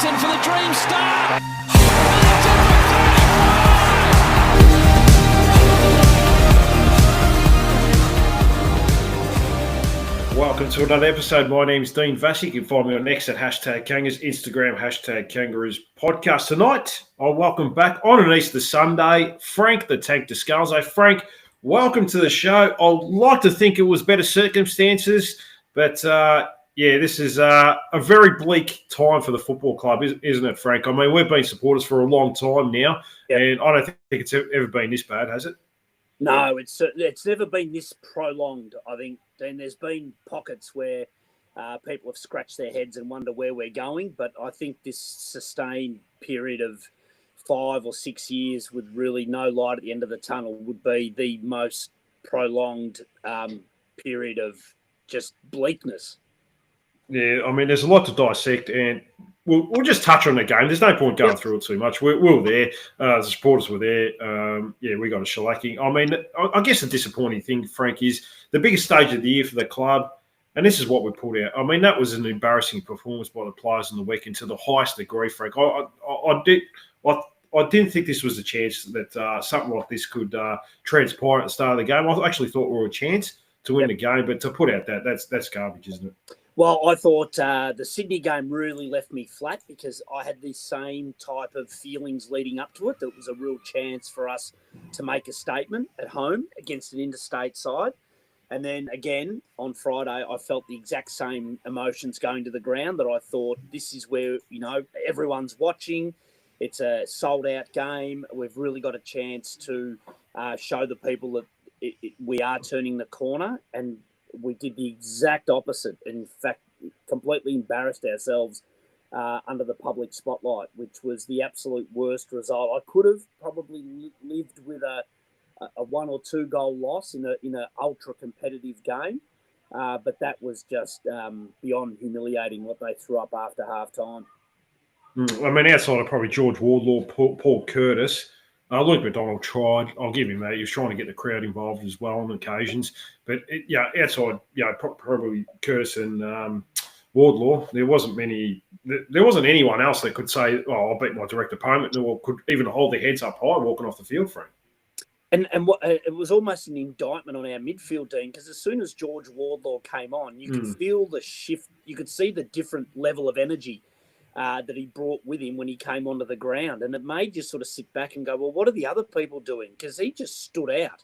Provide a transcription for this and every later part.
Wellington for the Dream Star. Welcome to another episode. My name's Dean Vassy. You can find me on X at #Kangas, Instagram #Kangaroos podcast. Tonight, I'll welcome back on an Easter Sunday, Frank the Tank Descalzo. Frank, welcome to the show. I'd like to think it was better circumstances, but this is a very bleak time for the football club, isn't it, Frank? I mean, we've been supporters for a long time now, and I don't think it's ever been this bad, has it? No, it's never been this prolonged, I think. And there's been pockets where people have scratched their heads and wonder where we're going. But I think this sustained period of 5 or 6 years with really no light at the end of the tunnel would be the most prolonged period of just bleakness. Yeah, I mean, there's a lot to dissect, and we'll just touch on the game. There's no point going through it too much. We were there. The supporters were there. We got a shellacking. I mean, I guess the disappointing thing, Frank, is the biggest stage of the year for the club, and this is what we put out. I mean, that was an embarrassing performance by the players in the weekend to the highest degree, Frank. I didn't think this was a chance that something like this could transpire at the start of the game. I actually thought we were a chance to win the game, but to put out that's garbage, isn't it? Well, I thought the Sydney game really left me flat because I had the same type of feelings leading up to it. That it was a real chance for us to make a statement at home against an interstate side. And then again, on Friday, I felt the exact same emotions going to the ground that I thought this is where, everyone's watching. It's a sold-out game. We've really got a chance to show the people that we are turning the corner, and we did the exact opposite. In fact, completely embarrassed ourselves under the public spotlight, which was the absolute worst result. I could have probably lived with a 1 or 2 goal loss in a ultra competitive game, but that was just beyond humiliating what they threw up after half time. I mean, outside of probably George Wardlaw, Paul Curtis, Luke McDonald tried. I'll give him that. He was trying to get the crowd involved as well on occasions. But, outside, probably Curtis and Wardlaw, there wasn't anyone else that could say, I'll beat my direct opponent, or could even hold their heads up high walking off the field, Frank. And it was almost an indictment on our midfield team, because as soon as George Wardlaw came on, you could feel the shift. You could see the different level of energy that he brought with him when he came onto the ground. And it made you sort of sit back and go, well, what are the other people doing? Because he just stood out.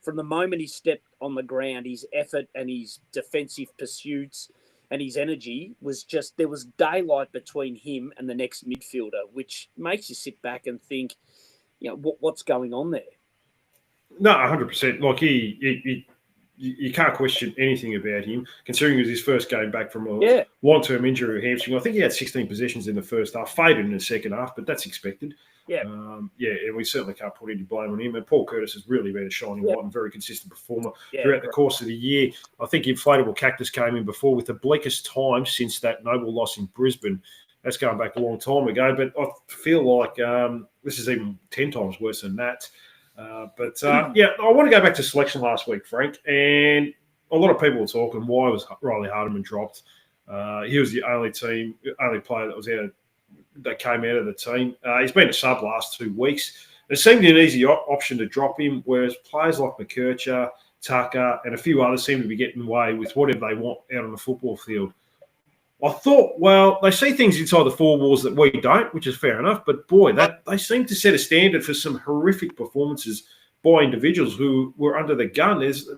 From the moment he stepped on the ground, his effort and his defensive pursuits and his energy was just, there was daylight between him and the next midfielder, which makes you sit back and think, what's going on there? No, 100%. Like you can't question anything about him, considering it was his first game back from a long-term injury or hamstring. I think he had 16 possessions in the first half, faded in the second half, but that's expected. And we certainly can't put any blame on him. And Paul Curtis has really been a shining light and very consistent performer throughout the course of the year. I think Inflatable Cactus came in before with the bleakest time since that noble loss in Brisbane. That's going back a long time ago, but I feel like this is even 10 times worse than that. I want to go back to selection last week, Frank, and a lot of people were talking, why was Riley Hardiman dropped? He was the only player that came out of the team. He's been a sub last 2 weeks. It seemed an easy option to drop him, whereas players like McKercher, Tucker, and a few others seem to be getting away with whatever they want out on the football field. I thought, well, they see things inside the 4 walls that we don't, which is fair enough. But, boy, they seem to set a standard for some horrific performances by individuals who were under the gun. There's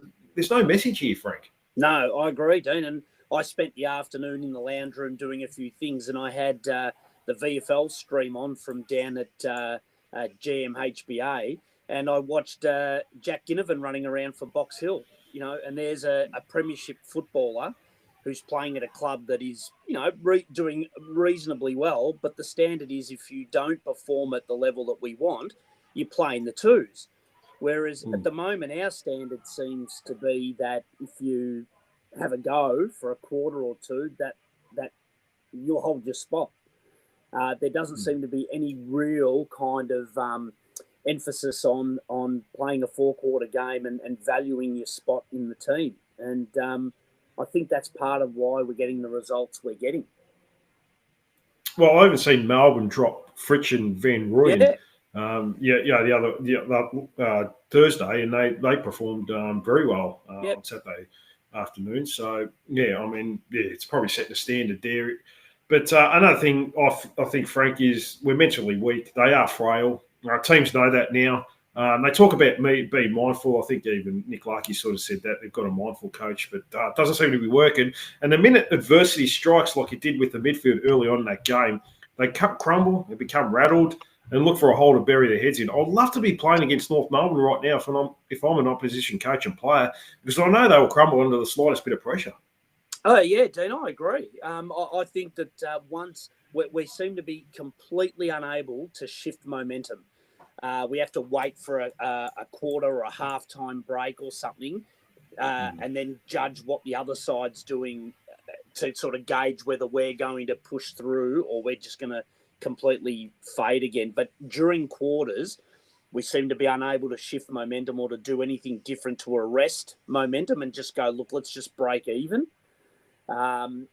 no message here, Frank. No, I agree, Dean. And I spent the afternoon in the lounge room doing a few things, and I had the VFL stream on from down at GMHBA, and I watched Jack Ginnivan running around for Box Hill, and there's a premiership footballer who's playing at a club that is, doing reasonably well. But the standard is, if you don't perform at the level that we want, you play in the twos. Whereas at the moment, our standard seems to be that if you have a go for a quarter or two, that you'll hold your spot. There doesn't seem to be any real kind of emphasis on playing a 4-quarter game and valuing your spot in the team. And I think that's part of why we're getting the results we're getting. well, I haven't seen Melbourne drop Fritsch and Van Rooyen. Yeah. The other Thursday, and they performed very well on Saturday afternoon. So it's probably set the standard there. But another thing, I think Frank is we're mentally weak. They are frail. Our teams know that now. They talk about me being mindful. I think even Nick Larkey sort of said that they've got a mindful coach, but it doesn't seem to be working. And the minute adversity strikes, like it did with the midfield early on in that game, they crumble, they become rattled, and look for a hole to bury their heads in. I'd love to be playing against North Melbourne right now if I'm an opposition coach and player, because I know they will crumble under the slightest bit of pressure. Oh, yeah, Dean, I agree. I think that once we seem to be completely unable to shift momentum. We have to wait for a quarter or a halftime break or something, and then judge what the other side's doing to sort of gauge whether we're going to push through or we're just going to completely fade again. But during quarters, we seem to be unable to shift momentum or to do anything different to arrest momentum and just go, look, let's just break even. And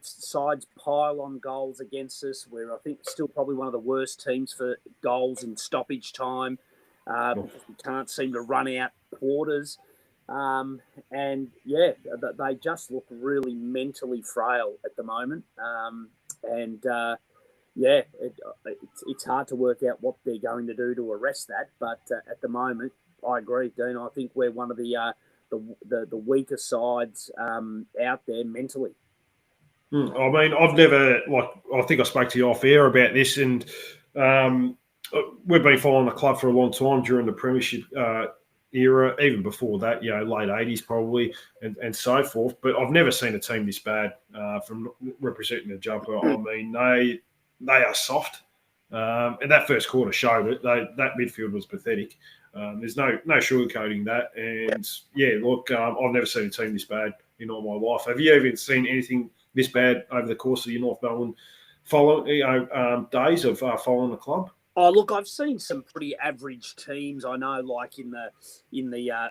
sides pile on goals against us. We're, I think, still probably one of the worst teams for goals in stoppage time because we can't seem to run out quarters. They just look really mentally frail at the moment. It's hard to work out what they're going to do to arrest that. But at the moment, I agree, Dean. I think we're one of the weaker sides out there mentally. I mean, I've never I think I spoke to you off air about this, and we've been following the club for a long time during the premiership era, even before that, late 80s probably, and so forth. But I've never seen a team this bad from representing the Jumper. I mean, they are soft, and that first quarter showed it. That midfield was pathetic. There's no sugarcoating that. And I've never seen a team this bad in all my life. Have you even seen anything this bad over the course of your North Melbourne days of following the club? Oh, look, I've seen some pretty average teams. I know, like in the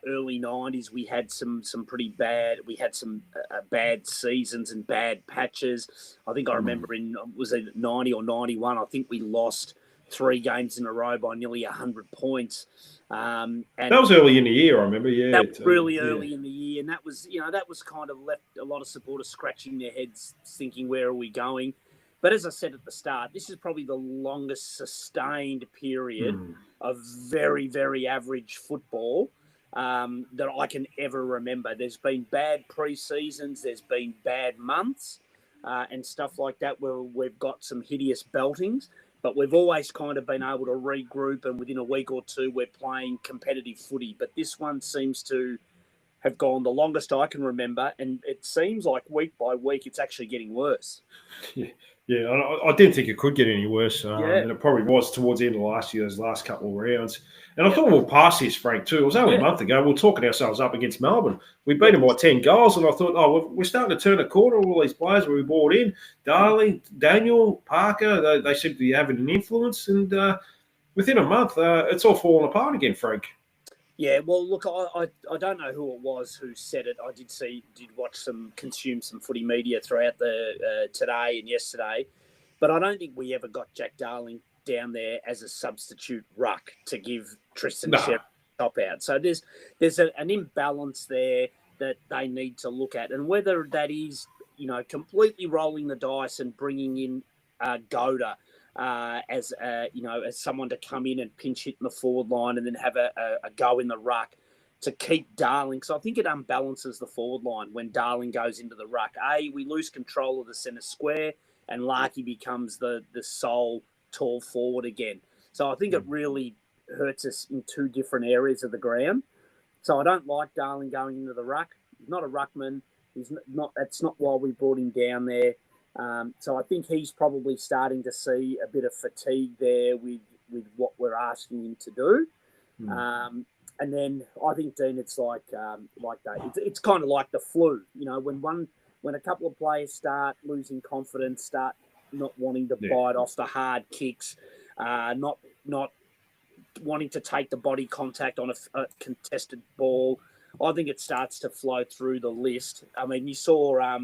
early 90s, we had some pretty bad. We had some bad seasons and bad patches. I think I remember was it 90 or 91? I think we lost 3 games in a row by nearly 100 points. And that was early in the year, I remember. Yeah, that was really early in the year, and that was kind of left a lot of supporters scratching their heads, thinking, "Where are we going?" But as I said at the start, this is probably the longest sustained period of very, very average football that I can ever remember. There's been bad pre-seasons, there's been bad months and stuff like that where we've got some hideous beltings, but we've always kind of been able to regroup, and within a week or two, we're playing competitive footy. But this one seems to have gone the longest I can remember, and it seems like week by week it's actually getting worse. Yeah, I didn't think it could get any worse, and it probably was towards the end of last year, those last couple of rounds. And I thought we'll pass this, Frank, too. It was only a month ago. We were talking ourselves up against Melbourne. We beat them by 10 goals, and I thought, we're starting to turn a corner. All these players we brought in, Darling, Daniel, Parker, they seem to be having an influence. And within a month, it's all fallen apart again, Frank. Yeah, well, look, I don't know who it was who said it. I did consume some footy media throughout the today and yesterday, but I don't think we ever got Jack Darling down there as a substitute ruck to give Tristan Sherritt a top out. So there's an imbalance there that they need to look at, and whether that is completely rolling the dice and bringing in Goda as someone to come in and pinch hit in the forward line and then have a go in the ruck to keep Darling. So I think it unbalances the forward line when Darling goes into the ruck. We lose control of the centre square and Larkey becomes the sole tall forward again. So I think it really hurts us in 2 different areas of the ground. So I don't like Darling going into the ruck. He's not a ruckman. That's not why we brought him down there. So I think he's probably starting to see a bit of fatigue there with what we're asking him to do. And then I think, Dean, it's like that. It's kind of like the flu. When a couple of players start losing confidence, start not wanting to bite off the hard kicks, not wanting to take the body contact on a contested ball, I think it starts to flow through the list. I mean, you saw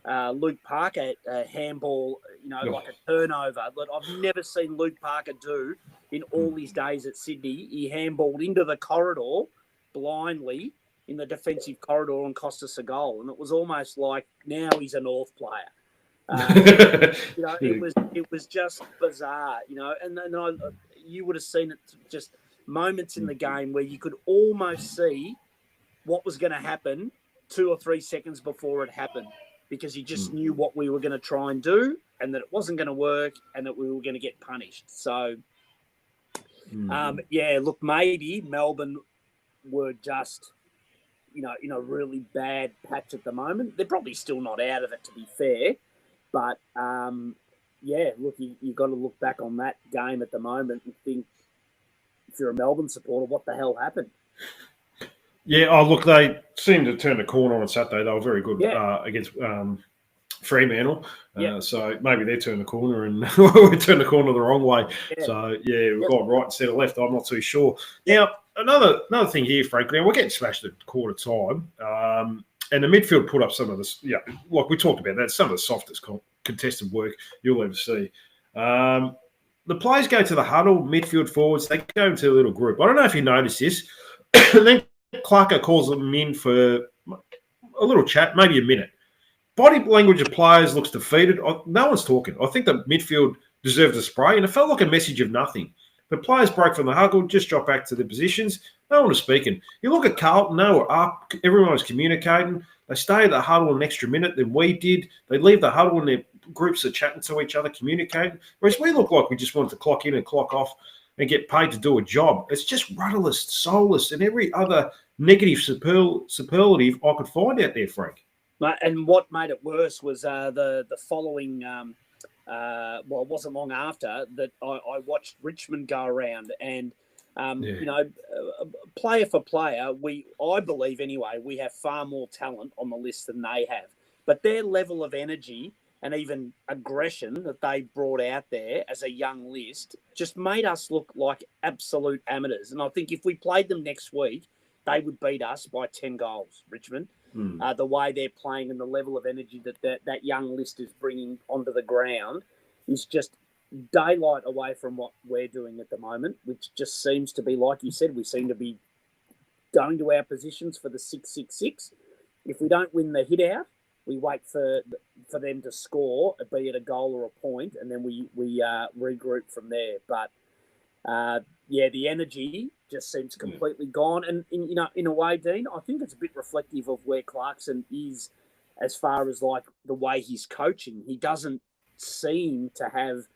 Luke Parker handball, like a turnover that I've never seen Luke Parker do in all his days at Sydney. He handballed into the corridor blindly in the defensive corridor and cost us a goal. And it was almost like now he's a North player. It was just bizarre, and then you would have seen it just moments in the game where you could almost see what was going to happen 2 or 3 seconds before it happened, because you just knew what we were going to try and do and that it wasn't going to work and that we were going to get punished. So, look, maybe Melbourne were just, in a really bad patch at the moment. They're probably still not out of it, to be fair. But, look, you've got to look back on that game at the moment and think, if you're a Melbourne supporter, what the hell happened? Yeah, look, they seemed to turn the corner on Saturday. They were very good against Fremantle. So maybe they turned the corner and we turned the corner the wrong way. Yeah. So, we've gone right instead of left. I'm not too sure. Now, another thing here, Frank, now we're getting smashed at quarter time. And the midfield put up some of this, like we talked about that, some of the softest contested work you'll ever see. The players go to the huddle, midfield forwards, they go into a little group. I don't know if you noticed this. And then Clarko calls them in for a little chat, maybe a minute. Body language of players looks defeated. No one's talking. I think the midfield deserved a spray, and it felt like a message of nothing. The players broke from the huddle, just dropped back to their positions. No one was speaking. You look at Carlton, they were up. Everyone was communicating. They stayed at the huddle an extra minute than we did. They leave the huddle and their groups are chatting to each other, communicating. Whereas we look like we just wanted to clock in and clock off and get paid to do a job. It's just rudderless, soulless, and every other negative superlative I could find out there, Frank. And what made it worse was the following it wasn't long after that I watched Richmond go around and, player for player, I believe anyway, we have far more talent on the list than they have. But their level of energy and even aggression that they brought out there as a young list just made us look like absolute amateurs. And I think if we played them next week, they would beat us by 10 goals, Richmond. The way they're playing and the level of energy that young list is bringing onto the ground is just daylight away from what we're doing at the moment, which just seems to be, like you said, we seem to be going to our positions for the 6-6-6. If we don't win the hit out, we wait for them to score, be it a goal or a point, and then we regroup from there. But the energy just seems completely gone. And in a way, Dean, I think it's a bit reflective of where Clarkson is as far as like the way he's coaching. He doesn't seem to have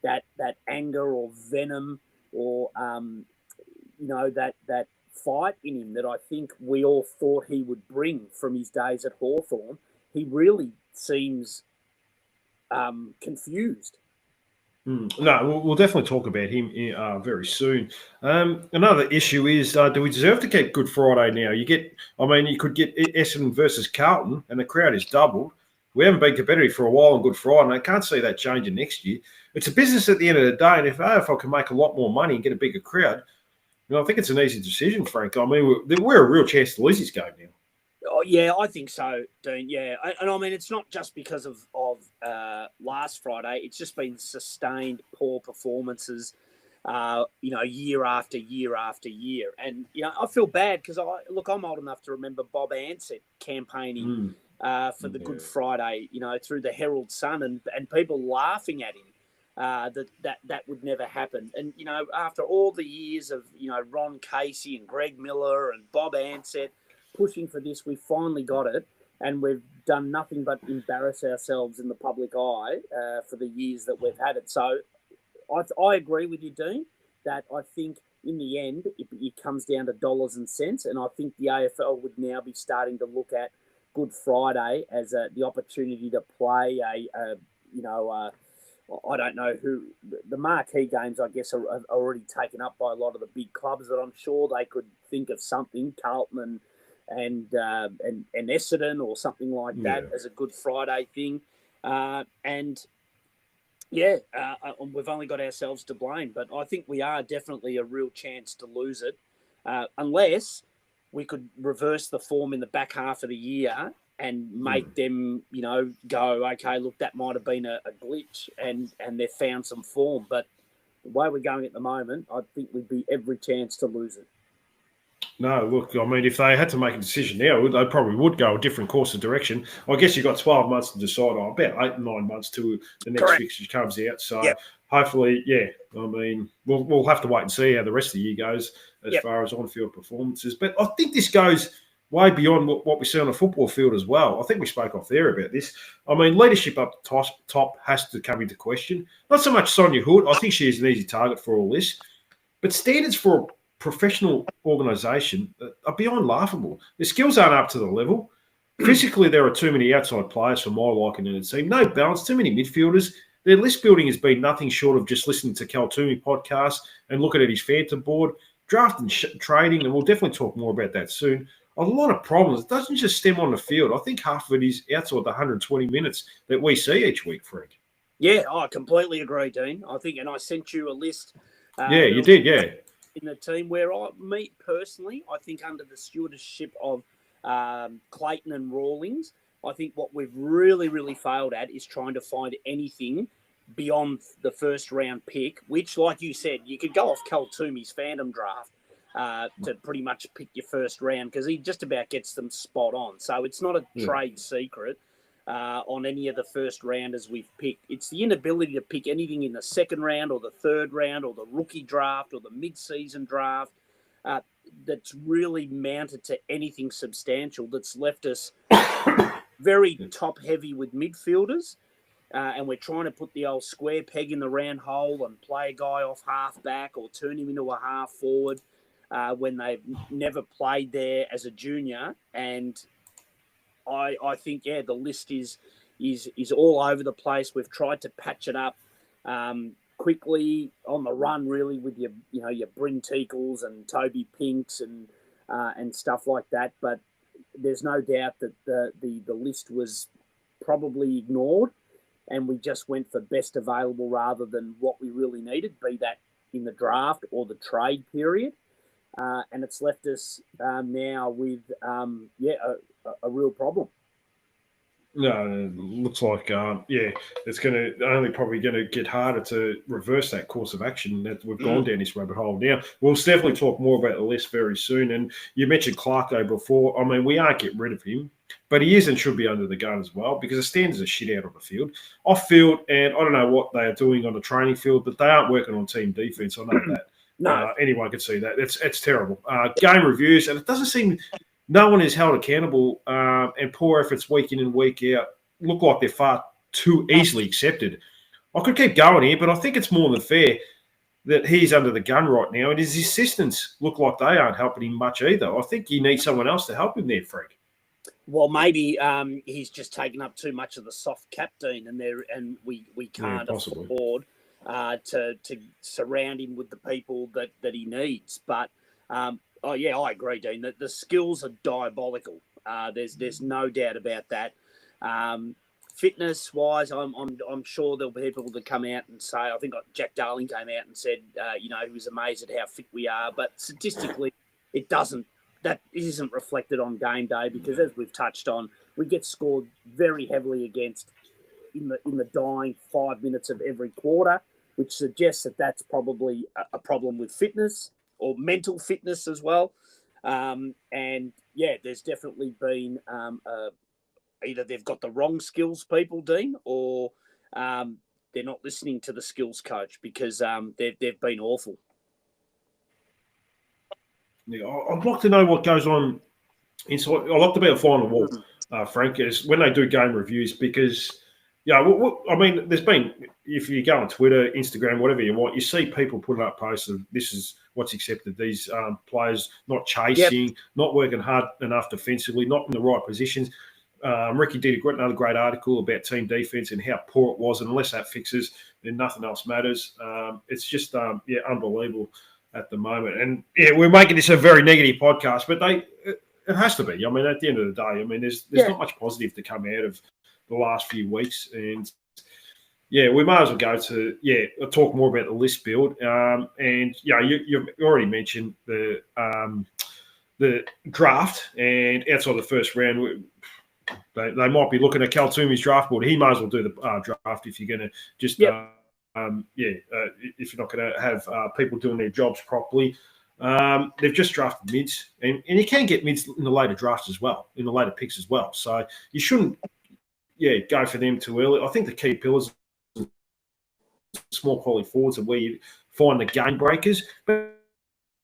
that anger or venom or that fight in him that I think we all thought he would bring from his days at Hawthorn. He really seems confused. No, we'll definitely talk about him very soon. Another issue is, do we deserve to keep Good Friday now? You could get Essendon versus Carlton, and the crowd is doubled. We haven't been competitive for a while on Good Friday, and I can't see that changing next year. It's a business at the end of the day, and if AFL can make a lot more money and get a bigger crowd, I think it's an easy decision, Frank. I mean, we're a real chance to lose this game now. Oh, yeah, I think so, Dean. Yeah, and I mean, it's not just because of last Friday. It's just been sustained poor performances, year after year after year. And I feel bad because I'm old enough to remember Bob Ansett campaigning for the Good Friday, through the Herald Sun, and people laughing at him that would never happen. And after all the years of Ron Casey and Greg Miller and Bob Ansett pushing for this, we finally got it, and we've done nothing but embarrass ourselves in the public eye for the years that we've had it. So I agree with you, Dean, that I think in the end it comes down to dollars and cents, and I think the AFL would now be starting to look at Good Friday as the opportunity to play I don't know who the marquee games, I guess, are already taken up by a lot of the big clubs, but I'm sure they could think of something, Carlton and Essendon or something like that as a Good Friday thing. We've only got ourselves to blame, but I think we are definitely a real chance to lose it, unless we could reverse the form in the back half of the year and make them, go, okay, look, that might have been a glitch, and they've found some form. But the way we're going at the moment, I think we'd be every chance to lose it. No, look, I mean, if they had to make a decision now, they probably would go a different course of direction. I guess you've got 12 months to decide, about 8 or 9 months till the next fixture comes out. So hopefully, I mean, we'll have to wait and see how the rest of the year goes as far as on-field performances. But I think this goes way beyond what we see on the football field as well. I think we spoke off there about this. I mean, leadership up the top has to come into question. Not so much Sonia Hood. I think she is an easy target for all this. But standards for a professional organisation are beyond laughable. The skills aren't up to the level. Physically, there are too many outside players for my liking in the team. No balance, too many midfielders. Their list building has been nothing short of just listening to Cal Toomey podcast and looking at his phantom board, draft and trading, and we'll definitely talk more about that soon. A lot of problems. It doesn't just stem on the field. I think half of it is outside the 120 minutes that we see each week, Frank. Yeah, I completely agree, Dean. I think, and I sent you a list. You did, in the team where me personally, I think under the stewardship of Clayton and Rawlings, I think what we've really, really failed at is trying to find anything beyond the first round pick, which, like you said, you could go off Cal Toomey's Phantom draft to pretty much pick your first round because he just about gets them spot on. So it's not a trade secret on any of the first rounders we've picked. It's the inability to pick anything in the second round or the third round or the rookie draft or the mid-season draft that's really mounted to anything substantial that's left us very top-heavy with midfielders. And we're trying to put the old square peg in the round hole and play a guy off half-back or turn him into a half-forward when they've never played there as a junior. And I think, the list is all over the place. We've tried to patch it up quickly on the run, really, with your Bryn Teakles and Toby Pinks and stuff like that. But there's no doubt that the list was probably ignored, and we just went for best available rather than what we really needed, be that in the draft or the trade period. And it's left us now with, a real problem. No, it looks like, it's probably going to get harder to reverse that course of action that we've gone down this rabbit hole. Now, we'll definitely talk more about the list very soon. And you mentioned Clarko before. I mean, we aren't getting rid of him, but he is and should be under the gun as well because the standards are shit out on the field. Off field, and I don't know what they are doing on the training field, but they aren't working on team defense. I know that. No. Anyone can see that. It's terrible. Game reviews, and it doesn't seem no one is held accountable, and poor efforts week in and week out look like they're far too easily accepted. I could keep going here, but I think it's more than fair that he's under the gun right now, and his assistants look like they aren't helping him much either. I think he needs someone else to help him there, Frank. Well, maybe he's just taken up too much of the soft cap, Dean, and we can't afford to surround him with the people that he needs. But I agree, Dean. That the skills are diabolical. There's no doubt about that. Fitness wise, I'm sure there'll be people that come out and say. I think Jack Darling came out and said, he was amazed at how fit we are. But statistically, it doesn't. That isn't reflected on game day because, as we've touched on, we get scored very heavily against in the dying 5 minutes of every quarter, which suggests that that's probably a problem with fitness or mental fitness as well. There's definitely been either they've got the wrong skills people, Dean, or they're not listening to the skills coach because they've been awful. Yeah, I'd like to know what goes on inside. I'd like to be a fly on the wall, Frank, is when they do game reviews because, there's been, if you go on Twitter, Instagram, whatever you want, you see people putting up posts of this is what's accepted. These players not chasing, not working hard enough defensively, not in the right positions. Ricky did another great article about team defense and how poor it was. And unless that fixes, then nothing else matters. It's just, unbelievable at the moment. And, we're making this a very negative podcast, but it has to be. I mean, at the end of the day, there's not much positive to come out of the last few weeks. And, we might as well go to, talk more about the list build. You already mentioned the draft and outside the first round, They might be looking at Kaltumi's draft board. He might as well do the draft if you're going to just, if you're not going to have people doing their jobs properly. They've just drafted mids, and you can get mids in the later drafts as well, in the later picks as well. So you shouldn't, go for them too early. I think the key pillars, small quality forwards, are where you find the game breakers. But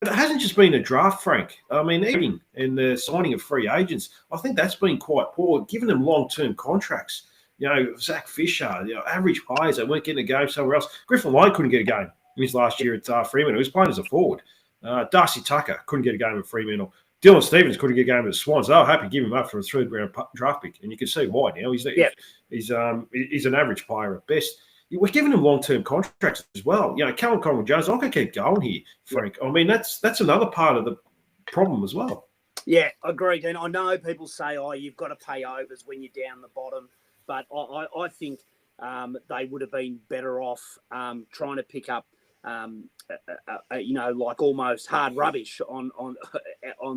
it hasn't just been a draft, Frank. I mean, even in the signing of free agents, I think that's been quite poor, giving them long-term contracts. Zach Fisher, average players that weren't getting a game somewhere else. Griffin Lowe couldn't get a game in his last year at Fremantle. He was playing as a forward. Darcy Tucker couldn't get a game at Fremantle. Dylan Stevens couldn't get a game at the Swans. They were happy to give him up for a third-round draft pick, and you can see why now. He's an average player at best. We're giving him long-term contracts as well. Callum Collins-Jones, I could keep going here, Frank. I mean, that's another part of the problem as well. Yeah, agreed. And I know people say, you've got to pay overs when you're down the bottom. But I think they would have been better off trying to pick up, like almost hard rubbish on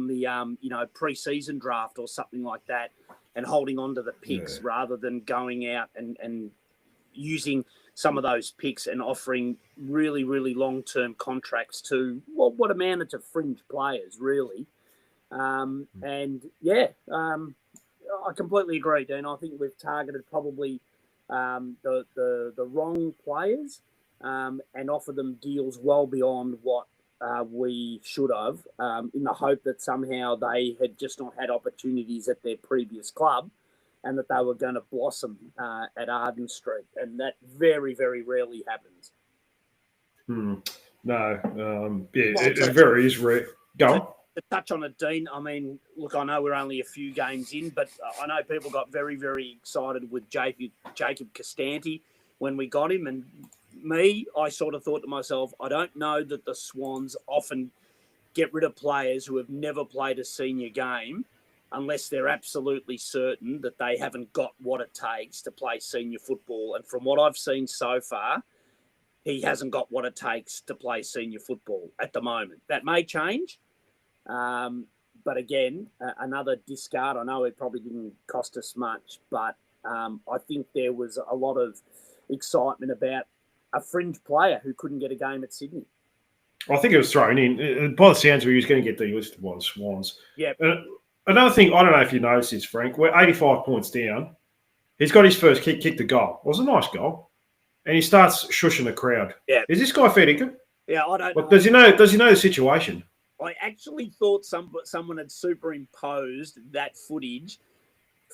the pre-season draft or something like that, and holding on to the picks rather than going out and using some of those picks and offering really, really long-term contracts to what amounted to fringe players, really. I completely agree, Dean. I think we've targeted probably the wrong players and offered them deals well beyond what we should have, in the hope that somehow they had just not had opportunities at their previous club and that they were going to blossom at Arden Street. And that very, very rarely happens. No. It very is rare. Go on. To touch on it, Dean, I mean, look, I know we're only a few games in, but I know people got very, very excited with Jacob Costanti when we got him. And me, I sort of thought to myself, I don't know that the Swans often get rid of players who have never played a senior game unless they're absolutely certain that they haven't got what it takes to play senior football. And from what I've seen so far, he hasn't got what it takes to play senior football at the moment. That may change. But again, another discard. I know it probably didn't cost us much, but I think there was a lot of excitement about a fringe player who couldn't get a game at Sydney. I think it was thrown in. By the sounds of it, he was going to get delisted by the Swans. Yeah. Another thing, I don't know if you noticed this, Frank, we're 85 points down. He's got his first kicked a goal. It was a nice goal. And he starts shushing the crowd. Yeah. Is this guy fair dinkum? Yeah, I don't know. Does he know the situation? I actually thought someone had superimposed that footage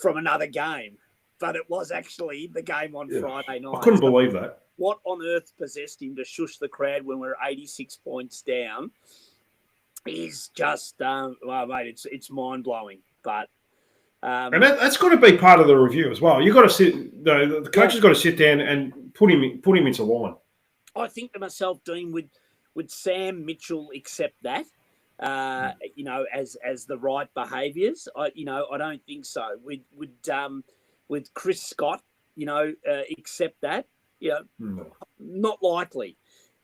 from another game, but it was actually the game on Friday night. I couldn't believe that. What on earth possessed him to shush the crowd when we're 86 points down is just, mate, it's mind-blowing. But and that's got to be part of the review as well. You've got to sit. The coach has got to sit down and put him into line. I think to myself, Dean, would Sam Mitchell accept that? As the right behaviours, I don't think so. With Chris Scott, accept that, not likely.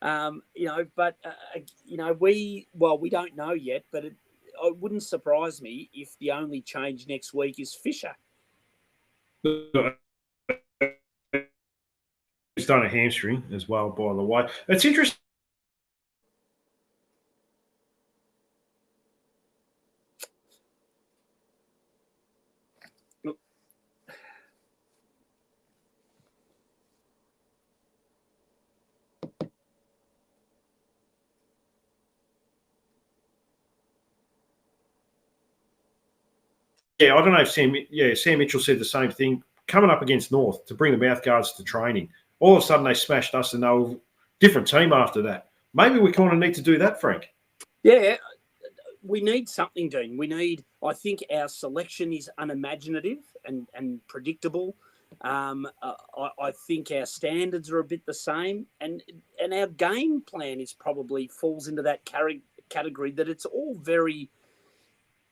But we don't know yet. But it wouldn't surprise me if the only change next week is Fisher. He's done a hamstring as well, by the way. It's interesting. Yeah, I don't know if Sam Mitchell said the same thing. Coming up against North to bring the mouthguards to training. All of a sudden they smashed us and they were a different team after that. Maybe we kind of need to do that, Frank. Yeah, we need something, Dean. I think our selection is unimaginative and predictable. I think our standards are a bit the same. And our game plan probably falls into that category that it's all very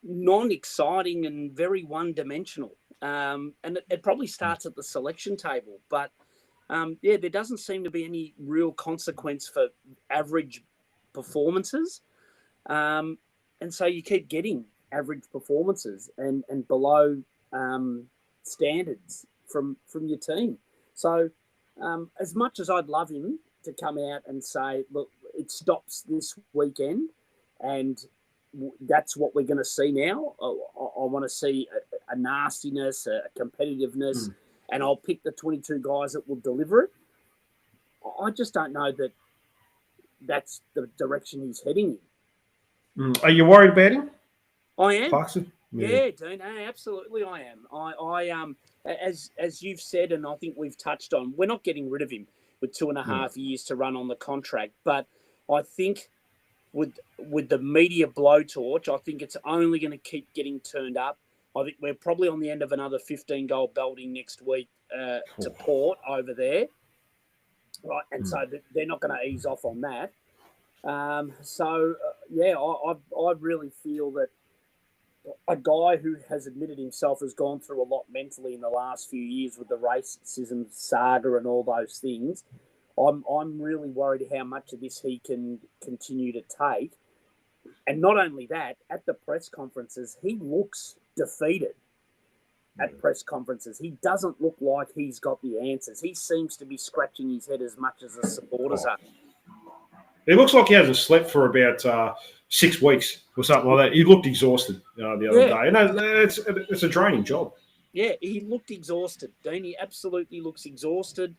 non-exciting and very one-dimensional. And it probably starts at the selection table. But, there doesn't seem to be any real consequence for average performances. And so you keep getting average performances and below standards from your team. So as much as I'd love him to come out and say, look, it stops this weekend and that's what we're going to see now. I want to see a nastiness, a competitiveness, and I'll pick the 22 guys that will deliver it. I just don't know that that's the direction he's heading in. Are you worried about him? I am. Clarkson? Yeah, Dean, absolutely I am. I as you've said, and I think we've touched on, we're not getting rid of him with 2.5 years to run on the contract. But I think with the media blowtorch, I think it's only going to keep getting turned up. I think we're probably on the end of another 15-goal belting next week to Port over there. Right, and so they're not going to ease off on that. I really feel that a guy who has admitted himself has gone through a lot mentally in the last few years with the racism saga and all those things. I'm really worried how much of this he can continue to take. And not only that, at the press conferences, he looks defeated. At press conferences, he doesn't look like he's got the answers. He seems to be scratching his head as much as the supporters are. It looks like he hasn't slept for about 6 weeks or something like that. He looked exhausted the other day, and it's a draining job. Yeah, he looked exhausted, Dean. He absolutely looks exhausted.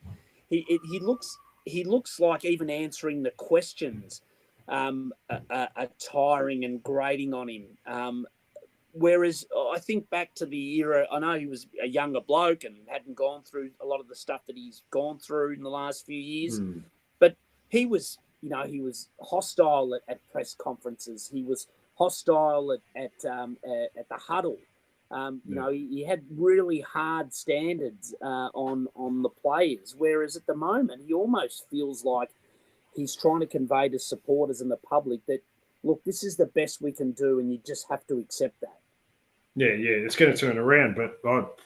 He looks like even answering the questions are tiring and grating on him. Whereas I think back to the era, I know he was a younger bloke and hadn't gone through a lot of the stuff that he's gone through in the last few years, but he was hostile at press conferences. He was hostile at the huddle. He had really hard standards on the players. Whereas at the moment, he almost feels like he's trying to convey to supporters and the public that, look, this is the best we can do, and you just have to accept that. Yeah, it's going to turn around. But,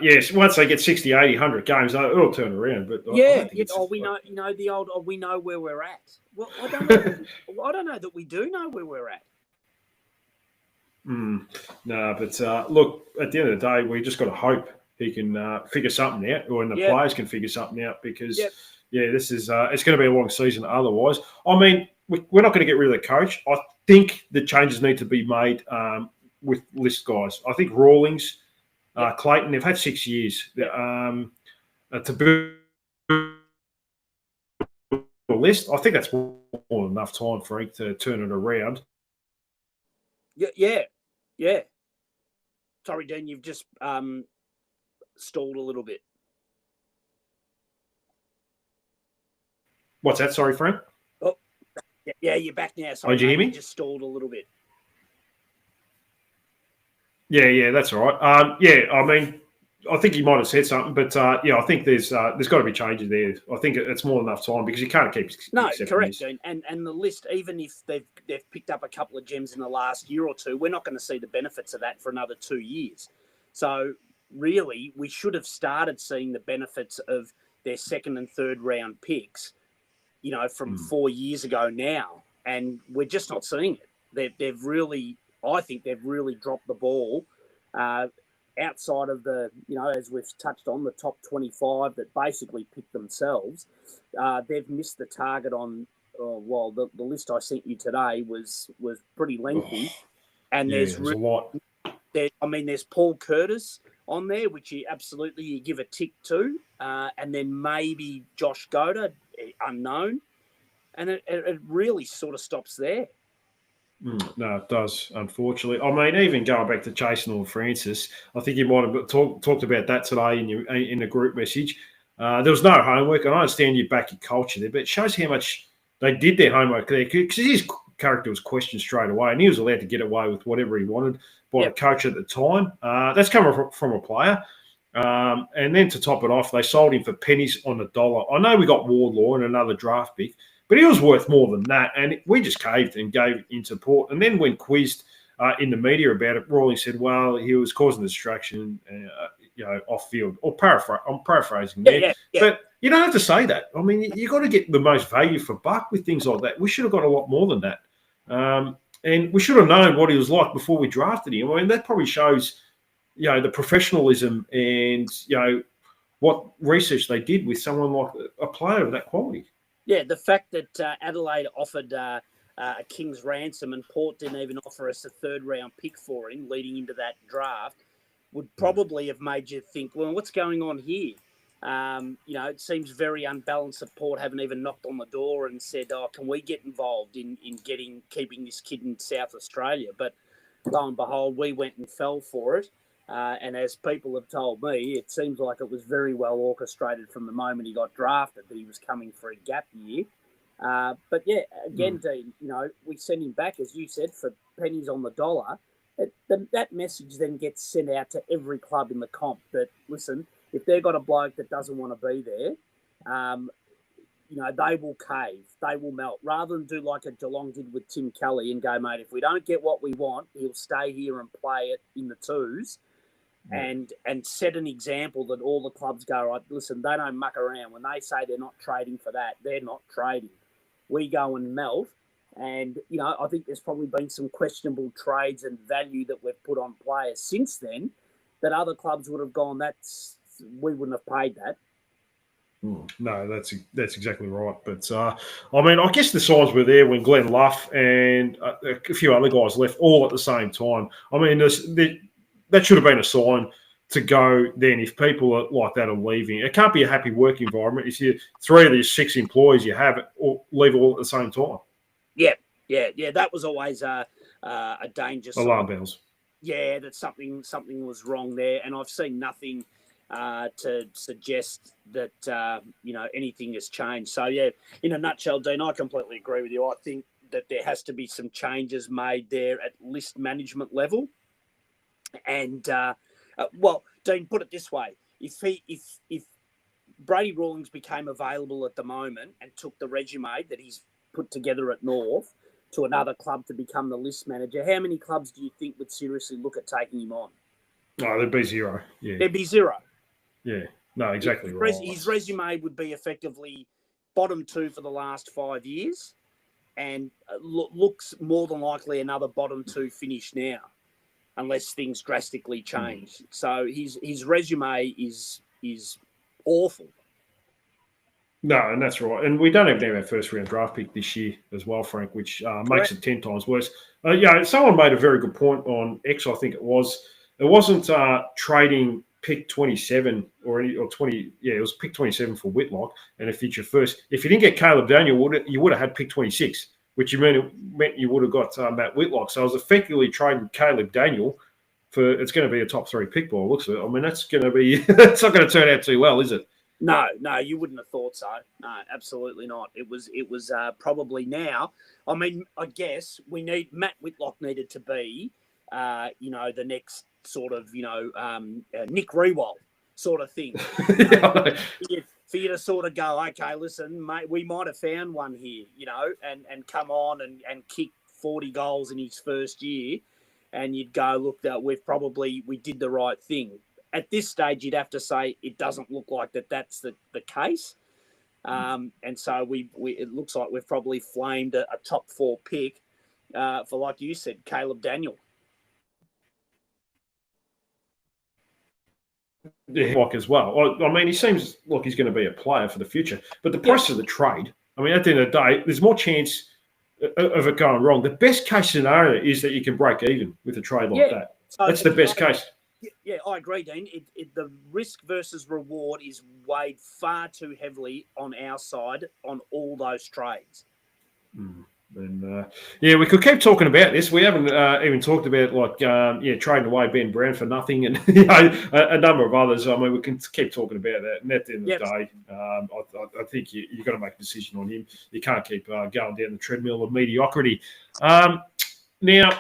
yes, once they get 60, 80, 100 games, it'll turn around. But we know where we're at. Well, I don't know that we do know where we're at. No, but look, at the end of the day, we just got to hope he can figure something out, or the players can figure something out, because this is it's going to be a long season otherwise. I mean, we're not going to get rid of the coach. I think the changes need to be made with list guys. I think Rawlings, Clayton, they've had 6 years to build a list. I think that's more than enough time for Inc to turn it around. Yeah. Sorry, Dean, you've just stalled a little bit. What's that? Sorry, Frank. Oh, yeah, you're back now. Sorry, did you hear me? You just stalled a little bit. Yeah, that's all right. I mean, I think he might have said something, but I think there's got to be changes there. I think it's more than enough time, because you can't keep. No, correct, Dean. And the list, even if they've picked up a couple of gems in the last year or two, we're not going to see the benefits of that for another 2 years. So really, we should have started seeing the benefits of their second and third round picks, from 4 years ago now, and we're just not seeing it. They've really. I think they've really dropped the ball outside of the, as we've touched on, the top 25 that basically picked themselves. They've missed the target on, the list I sent you today was pretty lengthy. And there's a lot. There's Paul Curtis on there, which you give a tick to. And then maybe Josh Goda, unknown. And it really sort of stops there. No, it does, unfortunately. I mean, even going back to Jason or Francis, I think you might have talked about that today in the group message. There was no homework, and I understand you back your culture there, but it shows how much they did their homework there, because his character was questioned straight away, and he was allowed to get away with whatever he wanted by the coach at the time. That's coming from a player. And then to top it off, they sold him for pennies on the dollar. I know we got Wardlaw and another draft pick, but he was worth more than that, and we just caved and gave in support. And then when quizzed in the media about it, Rawley said, well, he was causing distraction, off field. Or I'm paraphrasing there. Yeah. But you don't have to say that. I mean, you got to get the most value for buck with things like that. We should have got a lot more than that. And we should have known what he was like before we drafted him. I mean, that probably shows the professionalism and what research they did with someone like a player of that quality. Yeah, the fact that Adelaide offered a king's ransom and Port didn't even offer us a third-round pick for him leading into that draft would probably have made you think, well, what's going on here? It seems very unbalanced that Port haven't even knocked on the door and said, oh, can we get involved in keeping this kid in South Australia? But lo and behold, we went and fell for it. And as people have told me, it seems like it was very well orchestrated from the moment he got drafted that he was coming for a gap year. But yeah, again, Dean, we send him back, as you said, for pennies on the dollar. That message then gets sent out to every club in the comp that, listen, if they've got a bloke that doesn't want to be there, they will cave, they will melt. Rather than do like a Geelong did with Tim Kelly and go, mate, if we don't get what we want, he'll stay here and play it in the twos. And set an example that all the clubs go, right, listen, they don't muck around. When they say they're not trading for that, they're not trading. We go and melt. And, I think there's probably been some questionable trades and value that we've put on players since then that other clubs would have gone, we wouldn't have paid that. No, that's exactly right. But, I guess the signs were there when Glenn Luff and a few other guys left all at the same time. That should have been a sign to go then if people like that are leaving. It can't be a happy work environment if you 3 of these 6 employees you have or leave all at the same time. Yeah. That was always a danger sign. Alarm bells. Yeah, that something was wrong there. And I've seen nothing to suggest that, anything has changed. So, yeah, in a nutshell, Dean, I completely agree with you. I think that there has to be some changes made there at list management level. And, Dean, put it this way. If Brady Rawlings became available at the moment and took the resume that he's put together at North to another club to become the list manager, how many clubs do you think would seriously look at taking him on? No, there'd be 0. Yeah. There'd be 0. Yeah. No, exactly right. His resume would be effectively bottom 2 for the last 5 years and looks more than likely another bottom 2 finish now, unless things drastically change. So his resume is awful. No, and that's right. And we don't even have our first round draft pick this year as well, Frank, which makes it 10 times worse. Someone made a very good point on X, I think it was. It wasn't trading pick 27 or 20. Yeah, it was pick 27 for Whitlock and a future first. If you didn't get Caleb Daniel, you would have had pick 26, which meant you would have got Matt Whitlock. So I was effectively trading Caleb Daniel for it's going to be a top 3 pick by the looks of it. I mean, that's going to be it's not going to turn out too well, is it? No, you wouldn't have thought so. No, absolutely not. It was probably now. I mean, I guess Matt Whitlock needed to be, the next sort of, Nick Rewald sort of thing. For you to sort of go, okay, listen, mate, we might have found one here, and come on and kick 40 goals in his first year, and you'd go, look, we did the right thing. At this stage, you'd have to say it doesn't look like that's the case. And so it looks like we've probably flamed a top 4 pick for, like you said, Caleb Daniel. Yeah, like as well. I mean, he seems like he's going to be a player for the future. But the price of the trade, I mean, at the end of the day, there's more chance of it going wrong. The best case scenario is that you can break even with a trade like that. So that's the best case. Yeah, I agree, Dean. The risk versus reward is weighed far too heavily on our side on all those trades. And we could keep talking about this. We haven't even talked about trading away Ben Brown for nothing, and a number of others. I mean, we can keep talking about that. And at the end of the day, I think you've got to make a decision on him. You can't keep going down the treadmill of mediocrity. Now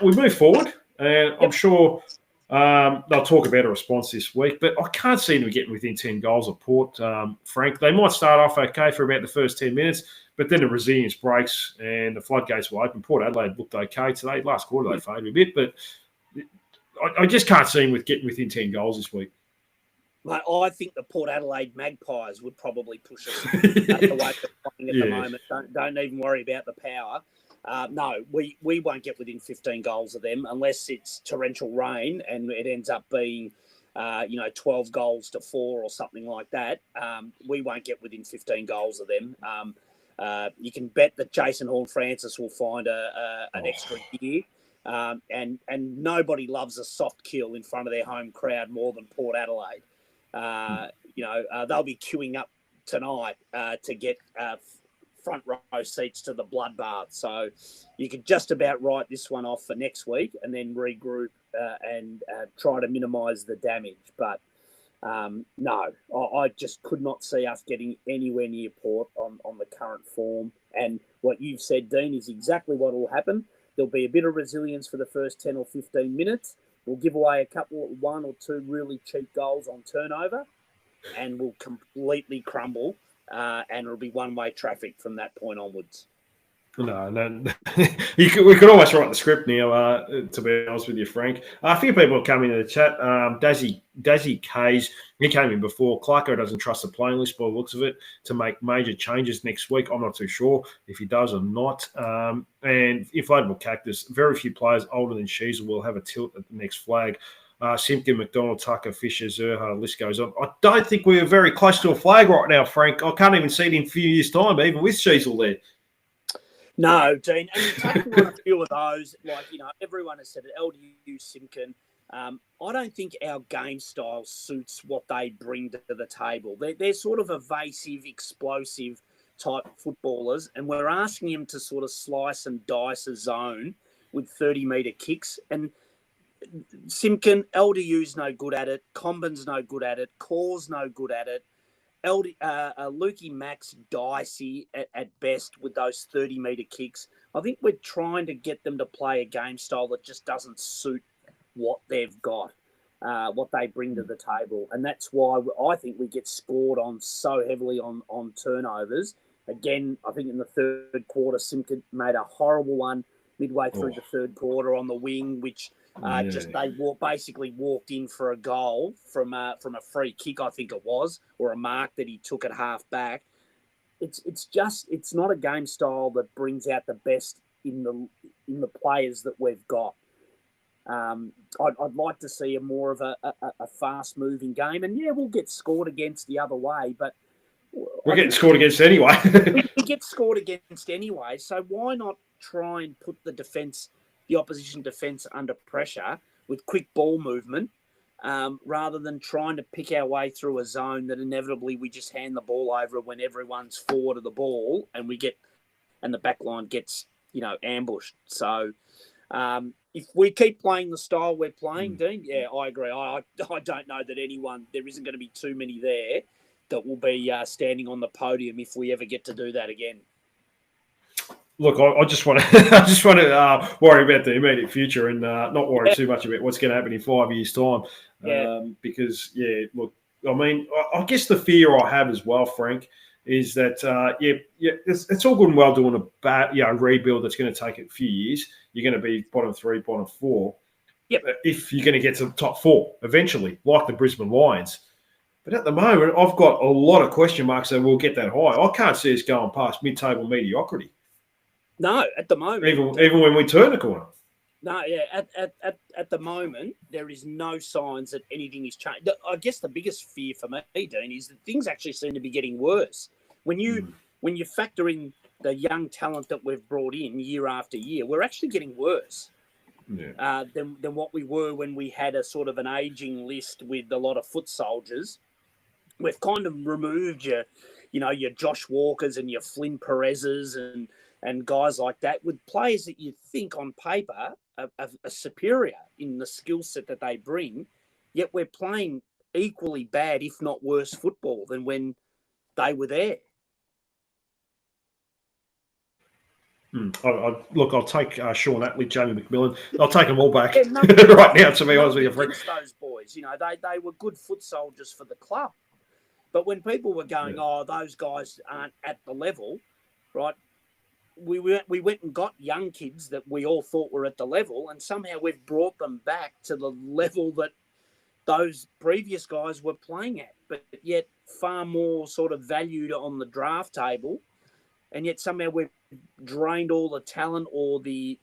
we move forward, and I'm sure. They'll talk about a response this week, but I can't see them getting within 10 goals of Port, Frank. They might start off okay for about the first 10 minutes, but then the resilience breaks and the floodgates will open. Port Adelaide looked okay today. Last quarter they faded a bit, but I just can't see them getting within 10 goals this week. Mate, I think the Port Adelaide Magpies would probably push us away from playing at the moment. Don't even worry about the power. No, we won't get within 15 goals of them unless it's torrential rain and it ends up being, 12 goals to 4 or something like that, we won't get within 15 goals of them. You can bet that Jason Horne-Francis will find an extra gear. And nobody loves a soft kill in front of their home crowd more than Port Adelaide. They'll be queuing up tonight to get front row seats to the bloodbath. So you could just about write this one off for next week and then regroup and try to minimise the damage. But no, I just could not see us getting anywhere near Port on the current form. And what you've said, Dean, is exactly what will happen. There'll be a bit of resilience for the first 10 or 15 minutes. We'll give away one or two really cheap goals on turnover, and we'll completely crumble, and it'll be one-way traffic from that point onwards. No. We could almost write the script now, to be honest with you, Frank. A few people have come into the chat. Dazzy Kays, he came in before. Clarko doesn't trust the playing list by the looks of it to make major changes next week. I'm not too sure if he does or not. And Inflatable Cactus, very few players older than Sheezel will have a tilt at the next flag. Simpkin, McDonald, Tucker, Fisher, Zerha, the list goes on. I don't think we're very close to a flag right now, Frank. I can't even see it in a few years' time, even with Sheezel there. No, Dean, and you're taking on a few of those, everyone has said it, LDU, Simpkin. I don't think our game style suits what they bring to the table. They're sort of evasive, explosive type footballers, and we're asking them to sort of slice and dice a zone with 30-metre kicks. And Simpkin, LDU's no good at it, Combin's no good at it, Core's no good at it. Lukey Max dicey at best with those 30-metre kicks. I think we're trying to get them to play a game style that just doesn't suit what they've got, what they bring to the table. And that's why I think we get scored on so heavily on turnovers. Again, I think in the third quarter, Simpkin made a horrible one midway through the third quarter on the wing, which they basically walked in for a goal from a free kick, I think it was, or a mark that he took at half back. It's not a game style that brings out the best in the players that we've got. I'd like to see more of a fast moving game, and we'll get scored against the other way, but we're getting scored against anyway. we get scored against anyway, so why not try and put the opposition defence under pressure with quick ball movement, rather than trying to pick our way through a zone that inevitably we just hand the ball over when everyone's forward of the ball and the back line gets, ambushed. So if we keep playing the style we're playing, Dean, I agree. I don't know that there isn't going to be too many there that will be standing on the podium if we ever get to do that again. Look, I just want to worry about the immediate future and not worry too much about what's going to happen in 5 years' time. Because, look, I mean, I guess the fear I have as well, Frank, is that, it's all good and well doing a bad, rebuild that's going to take a few years. You're going to be bottom 3, bottom 4. Yep. If you're going to get to the top 4 eventually, like the Brisbane Lions. But at the moment, I've got a lot of question marks that we'll get that high. I can't see us going past mid-table mediocrity. No, at the moment. Even when we turn the corner. No, at the moment, there is no signs that anything is changed. I guess the biggest fear for me, Dean, is that things actually seem to be getting worse. When you factor in the young talent that we've brought in year after year, we're actually getting worse than what we were when we had a sort of an aging list with a lot of foot soldiers. We've kind of removed your Josh Walkers and your Flynn Perez's and guys like that, with players that you think on paper are superior in the skill set that they bring, yet we're playing equally bad, if not worse, football than when they were there. I'll take Sean Atley, Jamie McMillan. I'll take them all back right now, to be honest with you, Frank. Those boys, they were good foot soldiers for the club. But when people were going, those guys aren't at the level, right? We went and got young kids that we all thought were at the level, and somehow we've brought them back to the level that those previous guys were playing at, but yet far more sort of valued on the draft table, and yet somehow we've drained all the talent or the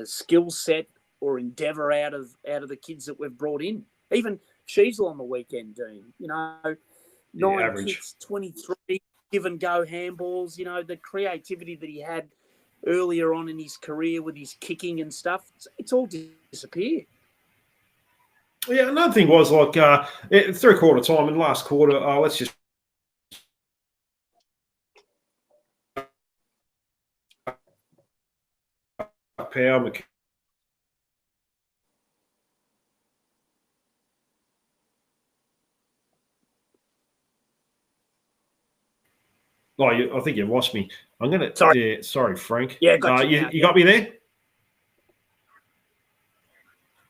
skill set or endeavour out of the kids that we've brought in. Even Sheasel on the weekend, Dean, 9 kicks, 23 give and go handballs, the creativity that he had earlier on in his career with his kicking and stuff, it's all disappeared. Yeah, another thing was like 3/4 time in last quarter, let's just power. Oh, I think you lost me. I'm going to. Sorry. Yeah, sorry, Frank. Yeah, got you got me there?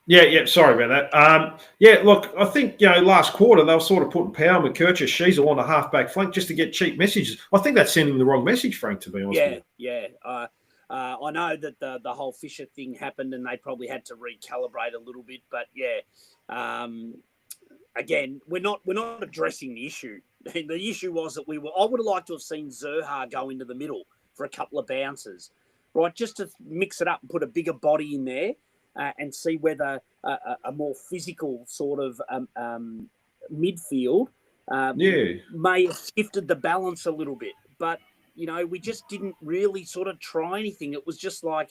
Yeah, sorry about that. Look, I think, last quarter they were sort of putting Power, McKercher, Sheasel on a half-back flank just to get cheap messages. I think that's sending the wrong message, Frank, to be honest with you. Yeah. I know that the whole Fisher thing happened and they probably had to recalibrate a little bit, but again, we're not addressing the issue. The issue was that I would have liked to have seen Zurhaar go into the middle for a couple of bounces, right? Just to mix it up and put a bigger body in there and see whether a more physical sort of midfield may have shifted the balance a little bit. But, we just didn't really sort of try anything. It was just like,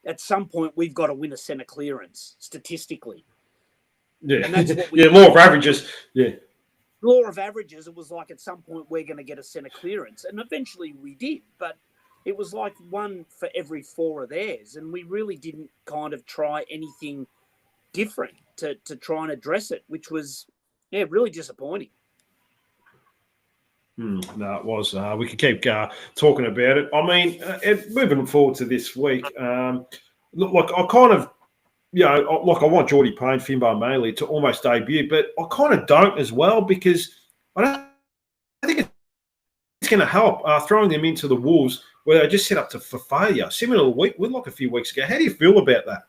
at some point, we've got to win a centre clearance, statistically. Yeah, and that's what law of averages. Yeah. Law of averages, it was like at some point we're going to get a centre clearance. And eventually we did. But it was like one for every 4 of theirs. And we really didn't kind of try anything different to try and address it, which was, really disappointing. No, it was. We could keep talking about it. I mean, moving forward to this week, look, I kind of, I want Geordie Payne, Finbar Maley to almost debut, but I kind of don't as well because I think it's going to help throwing them into the Wolves where they just set up for failure. Similar week, like a few weeks ago. How do you feel about that?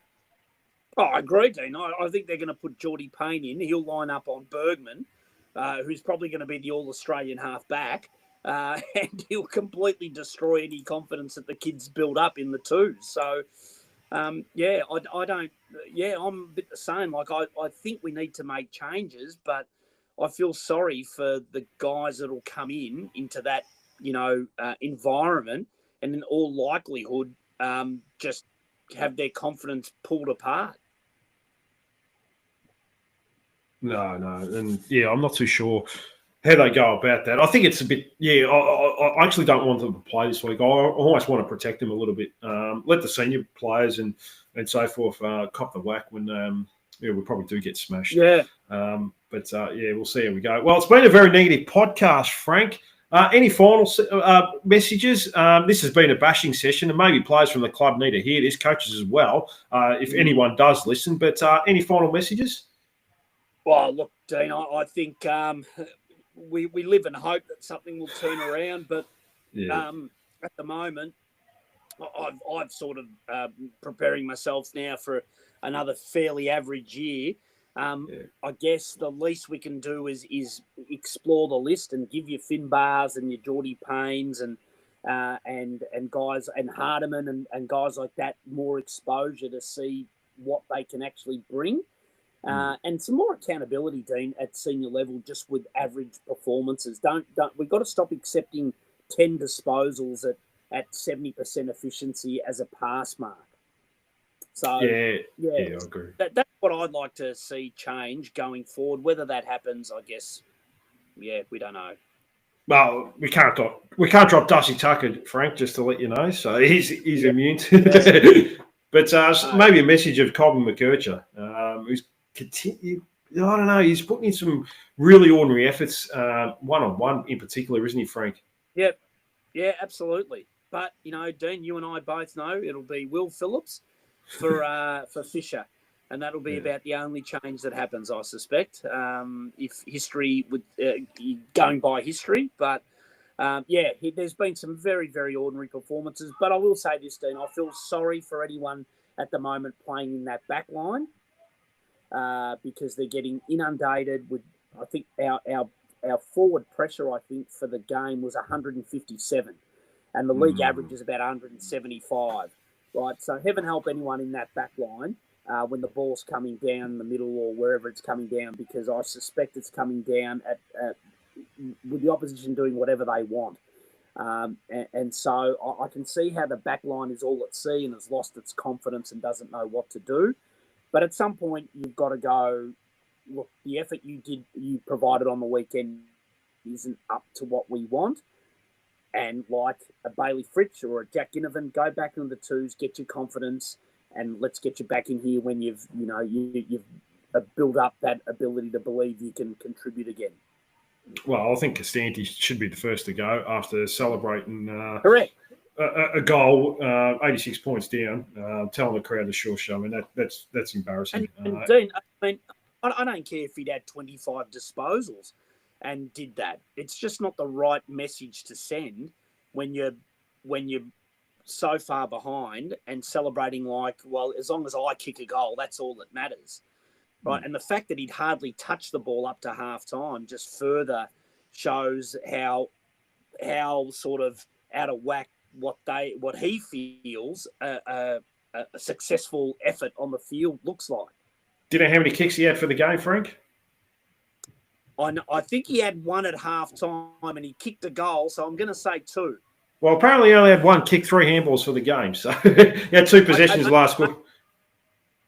Oh, I agree, Dean. I think they're going to put Geordie Payne in. He'll line up on Bergman, who's probably going to be the All-Australian half-back, and he'll completely destroy any confidence that the kids build up in the twos. So, I don't. Yeah, I'm a bit the same. Like, I think we need to make changes, but I feel sorry for the guys that'll come into that, environment, and in all likelihood, just have their confidence pulled apart. No, and I'm not too sure how they go about that. I think it's a bit. I actually don't want them to play this week. I almost want to protect them a little bit. Let the senior players and so forth cop the whack when we probably do get smashed. Yeah. But we'll see how we go. Well, it's been a very negative podcast, Frank. Any final messages? This has been a bashing session, and maybe players from the club need to hear this, coaches as well, if anyone does listen. But any final messages? Well, look, Dean, I think we live in hope that something will turn around. But at the moment, I've sort of preparing myself now for another fairly average year. I guess the least we can do is explore the list and give your Finbars and your Geordie Paynes and guys and Hardiman and guys like that more exposure to see what they can actually bring. And some more accountability, Dean, at senior level, just with average performances. We've got to stop accepting 10 disposals at 70% efficiency as a pass mark. So I agree. That's what I'd like to see change going forward. Whether that happens, I guess, we don't know. Well, we can't drop Darcy Tucker, Frank, just to let you know. So he's immune to that. But maybe a message of Colin McKercher, who's continue. I don't know. He's putting in some really ordinary efforts, one-on-one in particular, isn't he, Frank? Yep. Yeah, absolutely. But Dean, you and I both know it'll be Will Phillips for Fisher, and that'll be about the only change that happens, I suspect. If history would going by history, but there's been some very, very ordinary performances. But I will say this, Dean, I feel sorry for anyone at the moment playing in that back line. Because they're getting inundated with, I think our forward pressure, I think, for the game was 157, and the league average is about 175, right? So heaven help anyone in that back line when the ball's coming down the middle or wherever it's coming down, because I suspect it's coming down with the opposition doing whatever they want. And so I can see how the back line is all at sea and has lost its confidence and doesn't know what to do. But at some point, you've got to go, look, the effort you provided on the weekend isn't up to what we want. And like a Bailey Fritsch or a Jack Ginnivan, go back into the twos, get your confidence, and let's get you back in here when you've built up that ability to believe you can contribute again. Well, I think Costanti should be the first to go after celebrating correct a goal, 86 points down, telling the crowd to sure show. I mean, that's embarrassing. And Dean, I mean, I don't care if he'd had 25 disposals and did that. It's just not the right message to send when you're so far behind and celebrating like, well, as long as I kick a goal, that's all that matters. Right. And the fact that he'd hardly touched the ball up to half time just further shows how sort of out of whack what he feels a successful effort on the field looks like. Do you know how many kicks he had for the game, Frank? I think he had one at half time and he kicked a goal, so I'm going to say 2. Well, apparently he only had 1 kick, 3 handballs for the game. So he had 2 possessions last week.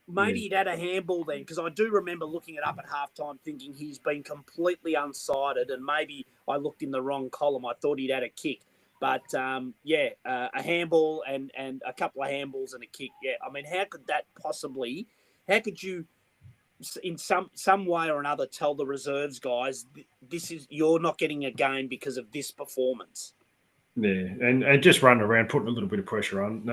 Maybe he'd had a handball then, because I do remember looking it up at halftime thinking he's been completely unsighted, and maybe I looked in the wrong column. I thought he'd had a kick. But, a handball and a couple of handballs and a kick. Yeah, I mean, how could you in some way or another tell the reserves guys, you're not getting a game because of this performance? Yeah, and just running around, putting a little bit of pressure on.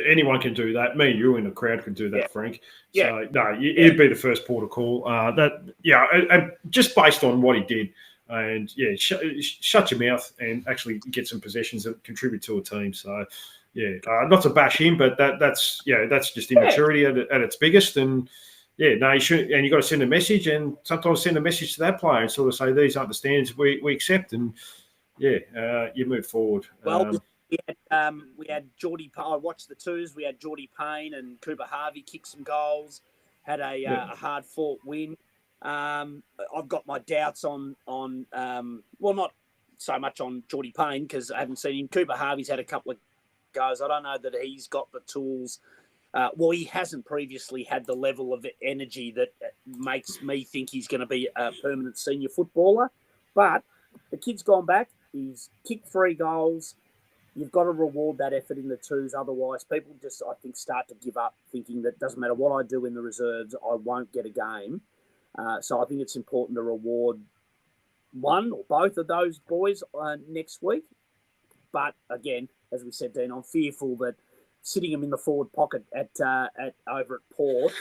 Anyone can do that. Me and you in the crowd could do that, Frank. So, no, you'd be the first port of call. And just based on what he did. And, shut your mouth and actually get some possessions that contribute to a team. So, not to bash him, but that's just immaturity at its biggest. And, you should, and you've got to send a message, and sometimes send a message to that player and sort of say, these aren't the standards we accept. And, you move forward. Well, we had Geordie. I watched the twos. We had Geordie Payne and Cooper Harvey kick some goals. Had a hard-fought win. I've got my doubts on not so much on Geordie Payne because I haven't seen him. Cooper Harvey's had a couple of goes. I don't know that he's got the tools. He hasn't previously had the level of energy that makes me think he's going to be a permanent senior footballer. But the kid's gone back. He's kicked 3 goals. You've got to reward that effort in the twos. Otherwise, people just, I think, start to give up, thinking that doesn't matter what I do in the reserves, I won't get a game. So I think it's important to reward one or both of those boys next week. But again, as we said, Dean, I'm fearful that sitting them in the forward pocket over at Port,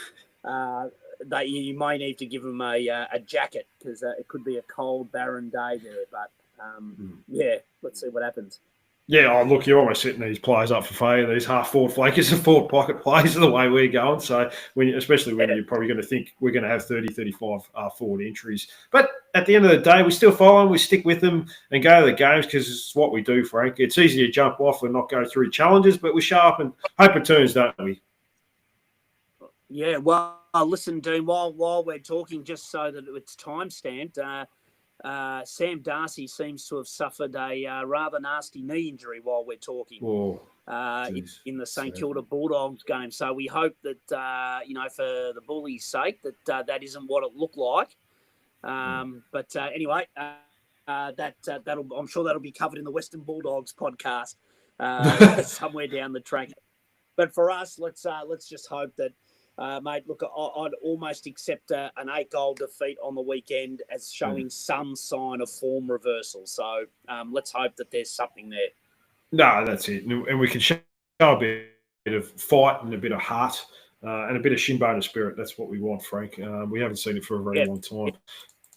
you may need to give them a jacket because it could be a cold, barren day there. But let's see what happens. Yeah, look, you're almost setting these players up for failure. These half-forward flakers and forward pocket players are the way we're going. So, especially when you're probably going to think we're going to have 30, 35 forward entries. But at the end of the day, we still follow them, we stick with them and go to the games because it's what we do, Frank. It's easy to jump off and not go through challenges, but we show up and hope it turns, don't we? Yeah, well, listen, Dean, while we're talking, just so that it's time-stamped, Sam Darcy seems to have suffered a rather nasty knee injury while we're talking in the St Kilda Bulldogs game. So we hope that, for the Bullies' sake, that isn't what it looked like. But anyway, I'm sure that'll be covered in the Western Bulldogs podcast somewhere down the track. But for us, let's just hope that. Mate, look, I'd almost accept an 8-goal defeat on the weekend as showing some sign of form reversal. So let's hope that there's something there. No, that's it. And we can show a bit of fight and a bit of heart and a bit of shin bone of spirit. That's what we want, Frank. We haven't seen it for a very long time.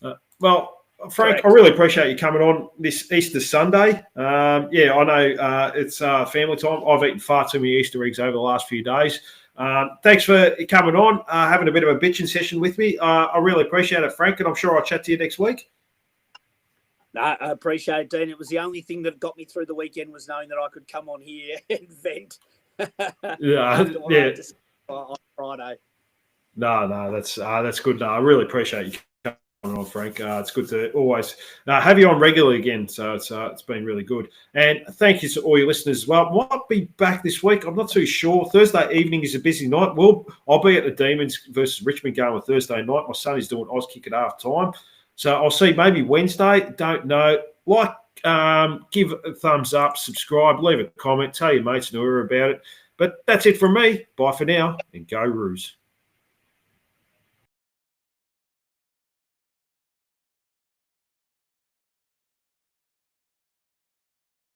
Frank, correct. I really appreciate you coming on this Easter Sunday. I know it's family time. I've eaten far too many Easter eggs over the last few days. Thanks for coming on, having a bit of a bitching session with me. I really appreciate it, Frank, and I'm sure I'll chat to you next week. No, I appreciate it, Dean. It was the only thing that got me through the weekend was knowing that I could come on here and vent. on Friday. No, that's good. No, I really appreciate you coming on, Frank. It's good to always have you on regularly again. So it's been really good. And thank you to all your listeners as well. Might be back this week. I'm not too sure. Thursday evening is a busy night. I'll be at the Demons versus Richmond game on Thursday night. My son is doing Auskick at half time. So I'll see maybe Wednesday. Don't know. Give a thumbs up, subscribe, leave a comment, tell your mates and whoever about it. But that's it from me. Bye for now, and go Roos.